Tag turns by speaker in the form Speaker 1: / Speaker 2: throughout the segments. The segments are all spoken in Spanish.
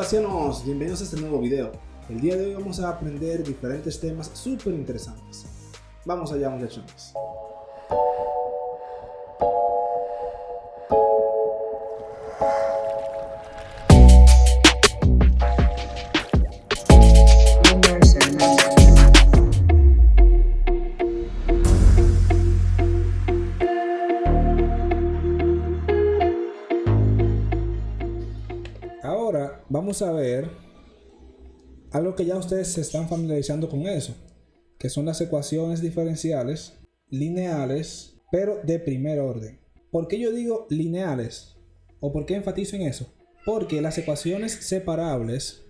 Speaker 1: Salutaciones, bienvenidos a este nuevo video. El día de hoy vamos a aprender diferentes temas súper interesantes. Vamos allá, muchachones. Ahora vamos a ver algo que ya ustedes se están familiarizando con eso, que son las ecuaciones diferenciales lineales, pero de primer orden. ¿Por qué yo digo lineales? ¿O por qué enfatizo en eso? Porque las ecuaciones separables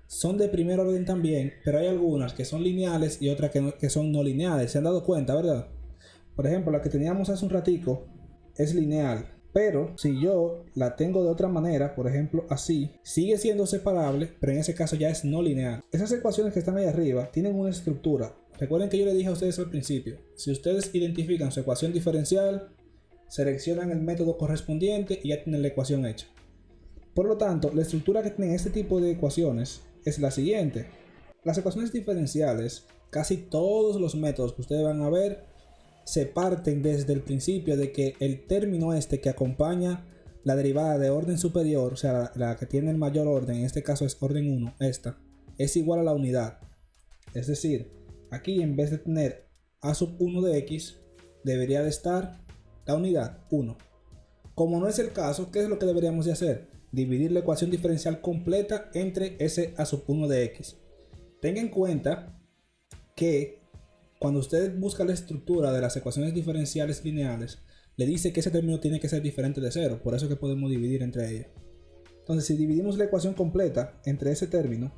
Speaker 1: son de primer orden también, pero hay algunas que son lineales y otras que son no lineales. ¿Se han dado cuenta, verdad? Por ejemplo, la que teníamos hace un ratico es lineal. Pero si yo la tengo de otra manera, por ejemplo así, sigue siendo separable, pero en ese caso ya es no lineal. Esas ecuaciones que están ahí arriba tienen una estructura. Recuerden que yo les dije a ustedes al principio, si ustedes identifican su ecuación diferencial, seleccionan el método correspondiente y ya tienen la ecuación hecha. Por lo tanto, la estructura que tienen este tipo de ecuaciones es la siguiente. Las ecuaciones diferenciales, casi todos los métodos que ustedes van a ver, se parten desde el principio de que el término este que acompaña la derivada de orden superior, o sea, la que tiene el mayor orden, en este caso es orden 1, esta, es igual a la unidad. Es decir, aquí en vez de tener a sub 1 de x, debería de estar la unidad 1. Como no es el caso, ¿qué es lo que deberíamos de hacer? Dividir la ecuación diferencial completa entre ese a sub 1 de x. Tenga en cuenta que cuando usted busca la estructura de las ecuaciones diferenciales lineales, le dice que ese término tiene que ser diferente de 0, por eso es que podemos dividir entre ellas. Entonces, si dividimos la ecuación completa entre ese término,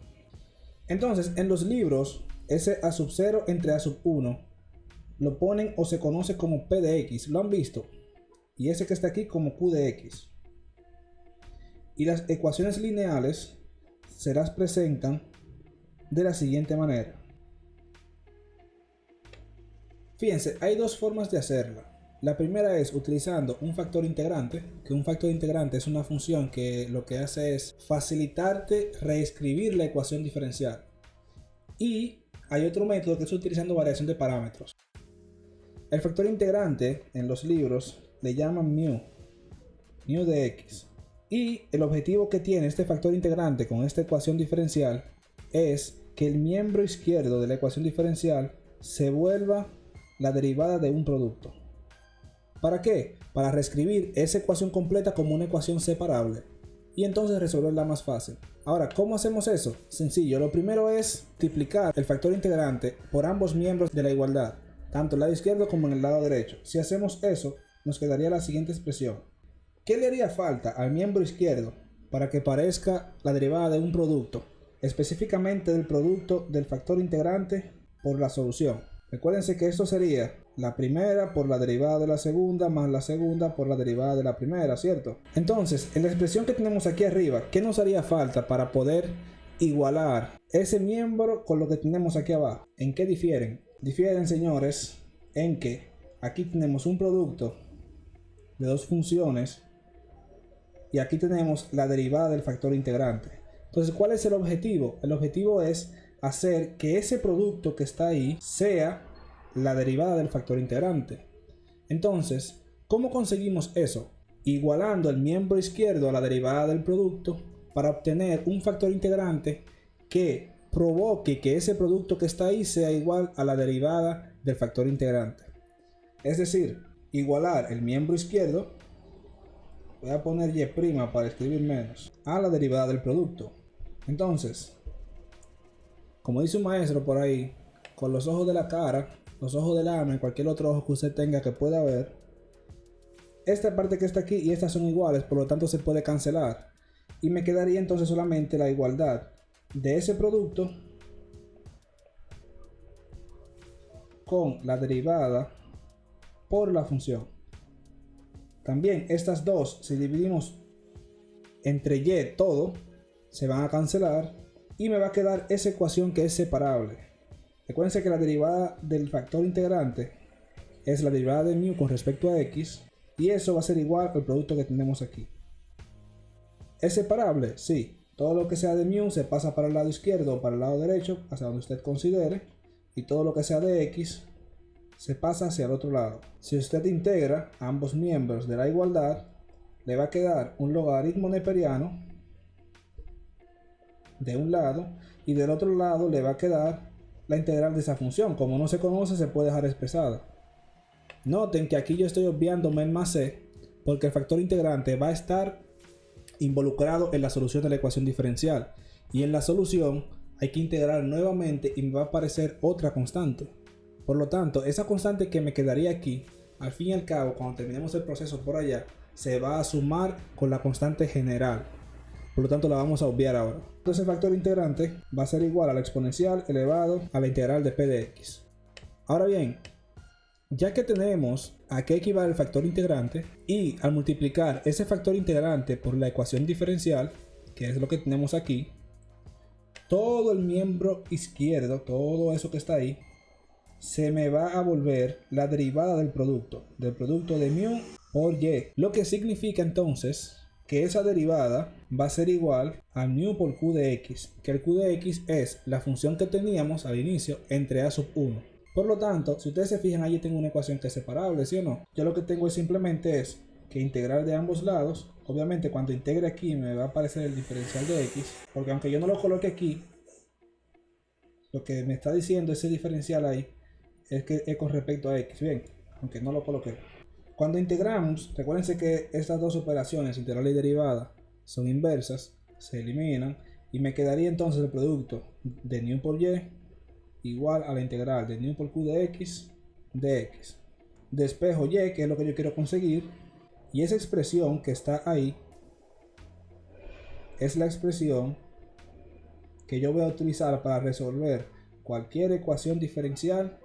Speaker 1: entonces en los libros, ese a sub 0 entre a sub 1 lo ponen o se conoce como p de x, ¿lo han visto? Y ese que está aquí como q de x. Y las ecuaciones lineales se las presentan de la siguiente manera. Fíjense, hay dos formas de hacerla. La primera es utilizando un factor integrante, que un factor integrante es una función que lo que hace es facilitarte reescribir la ecuación diferencial. Y hay otro método que es utilizando variación de parámetros. El factor integrante en los libros le llaman mu de x. Y el objetivo que tiene este factor integrante con esta ecuación diferencial es que el miembro izquierdo de la ecuación diferencial se vuelva la derivada de un producto. ¿Para qué? Para reescribir esa ecuación completa como una ecuación separable y entonces resolverla más fácil. Ahora, ¿cómo hacemos eso? Sencillo, lo primero es multiplicar el factor integrante por ambos miembros de la igualdad, tanto el lado izquierdo como en el lado derecho. Si hacemos eso, nos quedaría la siguiente expresión. ¿Qué le haría falta al miembro izquierdo para que parezca la derivada de un producto? Específicamente del producto del factor integrante por la solución. Recuérdense que esto sería la primera por la derivada de la segunda más la segunda por la derivada de la primera, ¿cierto? Entonces, en la expresión que tenemos aquí arriba, ¿qué nos haría falta para poder igualar ese miembro con lo que tenemos aquí abajo? ¿En qué difieren? Difieren, señores, en que aquí tenemos un producto de dos funciones y aquí tenemos la derivada del factor integrante. Entonces, ¿cuál es el objetivo? El objetivo es hacer que ese producto que está ahí sea la derivada del factor integrante. Entonces, ¿cómo conseguimos eso? Igualando el miembro izquierdo a la derivada del producto para obtener un factor integrante que provoque que ese producto que está ahí sea igual a la derivada del factor integrante. Es decir, igualar el miembro izquierdo, voy a poner y' para escribir menos, a la derivada del producto. Entonces, como dice un maestro por ahí, con los ojos de la cara, los ojos del alma y cualquier otro ojo que usted tenga que pueda ver, esta parte que está aquí y estas son iguales, por lo tanto se puede cancelar. Y me quedaría entonces solamente la igualdad de ese producto con la derivada por la función. También estas dos, si dividimos entre y todo, se van a cancelar. Y me va a quedar esa ecuación que es separable. Recuerden que la derivada del factor integrante es la derivada de mu con respecto a x. Y eso va a ser igual al producto que tenemos aquí. ¿Es separable? Sí. Todo lo que sea de mu se pasa para el lado izquierdo o para el lado derecho, hacia donde usted considere. Y todo lo que sea de x se pasa hacia el otro lado. Si usted integra ambos miembros de la igualdad, le va a quedar un logaritmo neperiano de un lado y del otro lado le va a quedar la integral de esa función. Como no se conoce, se puede dejar expresada. Noten que aquí yo estoy obviando men más c porque el factor integrante va a estar involucrado en la solución de la ecuación diferencial, y en la solución hay que integrar nuevamente y me va a aparecer otra constante. Por lo tanto, esa constante que me quedaría aquí, al fin y al cabo, cuando terminemos el proceso por allá, se va a sumar con la constante general. Por lo tanto, la vamos a obviar ahora. Entonces el factor integrante va a ser igual a la exponencial elevado a la integral de p de x. Ahora bien, ya que tenemos a qué equivale el factor integrante, y al multiplicar ese factor integrante por la ecuación diferencial, que es lo que tenemos aquí, todo el miembro izquierdo, todo eso que está ahí, se me va a volver la derivada del producto de mu por y, lo que significa entonces que esa derivada va a ser igual a mu por q de x, que el q de x es la función que teníamos al inicio entre a sub 1. Por lo tanto, si ustedes se fijan, ahí tengo una ecuación que es separable, ¿sí o no? Yo lo que tengo es simplemente que integrar de ambos lados. Obviamente cuando integre aquí me va a aparecer el diferencial de x, porque aunque yo no lo coloque aquí, lo que me está diciendo ese diferencial ahí es que es con respecto a x, bien, aunque no lo coloqué. Cuando integramos, recuérdense que estas dos operaciones, integral y derivada, son inversas, se eliminan y me quedaría entonces el producto de mu por y igual a la integral de mu por q de x. Despejo y, que es lo que yo quiero conseguir, y esa expresión que está ahí es la expresión que yo voy a utilizar para resolver cualquier ecuación diferencial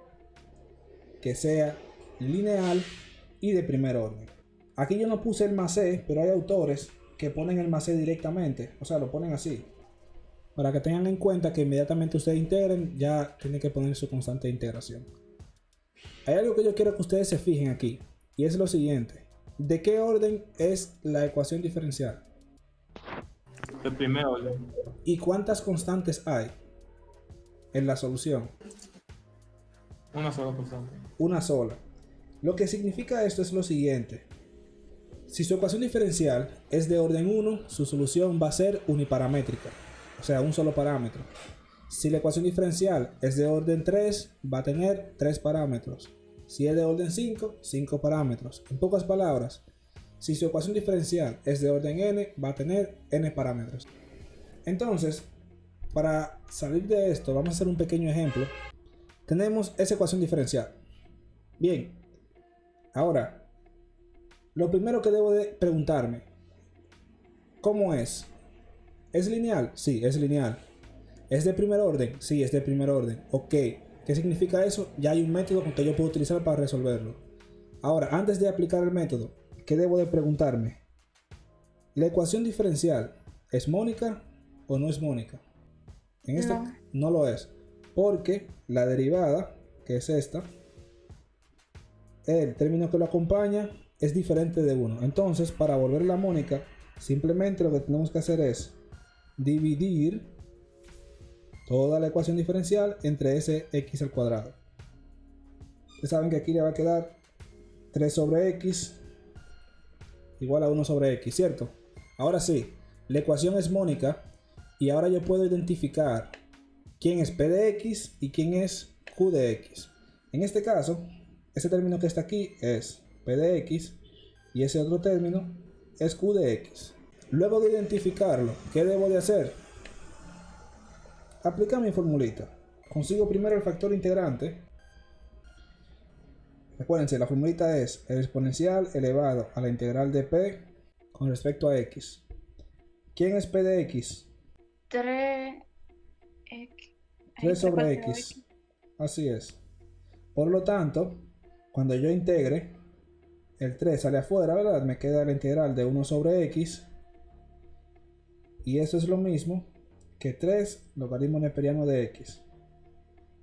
Speaker 1: que sea lineal y de primer orden. Aquí yo no puse el más c, pero hay autores que ponen el más c directamente, o sea, lo ponen así. Para que tengan en cuenta que inmediatamente ustedes integren, ya tienen que poner su constante de integración. Hay algo que yo quiero que ustedes se fijen aquí, y es lo siguiente. ¿De qué orden es la ecuación diferencial?
Speaker 2: De primer orden.
Speaker 1: ¿Y cuántas constantes hay en la solución?
Speaker 2: Una sola constante.
Speaker 1: Una sola. Lo que significa esto es lo siguiente. Si su ecuación diferencial es de orden 1, su solución va a ser uniparamétrica, o sea, un solo parámetro. Si la ecuación diferencial es de orden 3, va a tener 3 parámetros. Si es de orden 5, 5 parámetros. En pocas palabras, si su ecuación diferencial es de orden n, va a tener n parámetros. Entonces, para salir de esto, vamos a hacer un pequeño ejemplo. Tenemos esa ecuación diferencial. Bien, ahora, lo primero que debo de preguntarme, ¿cómo es? ¿Es lineal? Sí, es lineal. ¿Es de primer orden? Sí, es de primer orden. Ok, ¿qué significa eso? Ya hay un método que yo puedo utilizar para resolverlo. Ahora, antes de aplicar el método, ¿qué debo de preguntarme? ¿La ecuación diferencial es mónica o no es mónica? En este no lo es, porque la derivada, que es esta, el término que lo acompaña es diferente de 1. Entonces, para volverla mónica, simplemente lo que tenemos que hacer es dividir toda la ecuación diferencial entre ese x al cuadrado. Ustedes saben que aquí le va a quedar 3 sobre x igual a 1 sobre x, ¿cierto? Ahora sí, la ecuación es mónica y ahora yo puedo identificar quién es p de x y quién es q de x. En este caso, ese término que está aquí es p de x y ese otro término es q de x. Luego de identificarlo, ¿qué debo de hacer? Aplicar mi formulita. Consigo primero el factor integrante. Recuérdense, la formulita es el exponencial elevado a la integral de p con respecto a x. ¿Quién es p de x?
Speaker 3: 3x.
Speaker 1: 3 sobre x. Así es. Por lo tanto, cuando yo integre, el 3 sale afuera, ¿verdad? Me queda la integral de 1 sobre x. Y eso es lo mismo que 3 logaritmo neperiano de x.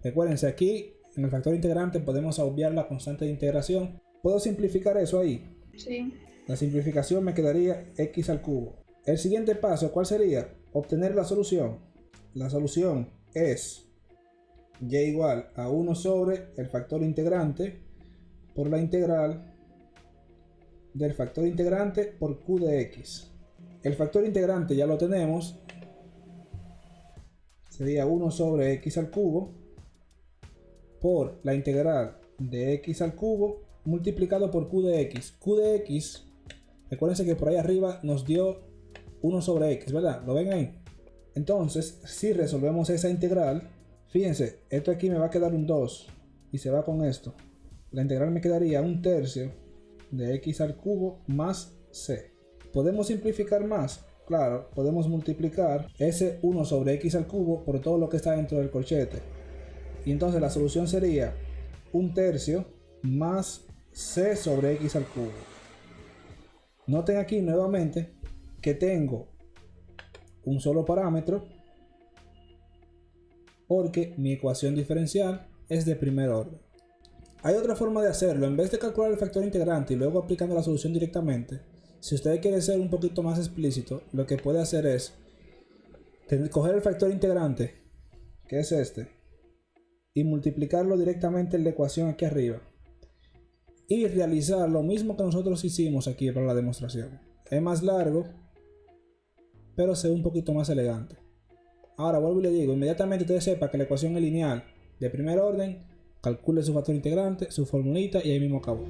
Speaker 1: Recuérdense, aquí en el factor integrante podemos obviar la constante de integración. ¿Puedo simplificar eso ahí?
Speaker 3: Sí.
Speaker 1: La simplificación me quedaría x al cubo. El siguiente paso, ¿cuál sería? Obtener la solución. La solución es y igual a 1 sobre el factor integrante por la integral del factor integrante por q de x. El factor integrante ya lo tenemos. Sería 1 sobre x al cubo por la integral de x al cubo multiplicado por q de x. Q de x, recuérdense que por ahí arriba nos dio 1 sobre x, ¿verdad? ¿Lo ven ahí? Entonces, si resolvemos esa integral, fíjense, esto aquí me va a quedar un 2 y se va con esto. La integral me quedaría 1/3 de x al cubo más c. ¿Podemos simplificar más? Claro, podemos multiplicar ese 1 sobre x al cubo por todo lo que está dentro del corchete. Y entonces la solución sería 1/3 más c sobre x al cubo. Noten aquí nuevamente que tengo un solo parámetro porque mi ecuación diferencial es de primer orden. Hay otra forma de hacerlo. En vez de calcular el factor integrante y luego aplicando la solución directamente, si ustedes quieren ser un poquito más explícito, lo que puede hacer es coger el factor integrante, que es este, y multiplicarlo directamente en la ecuación aquí arriba y realizar lo mismo que nosotros hicimos aquí para la demostración. Es más largo, pero se ve un poquito más elegante. Ahora vuelvo y le digo, inmediatamente usted sepa que la ecuación es lineal de primer orden, calcule su factor integrante, su formulita y ahí mismo acabó.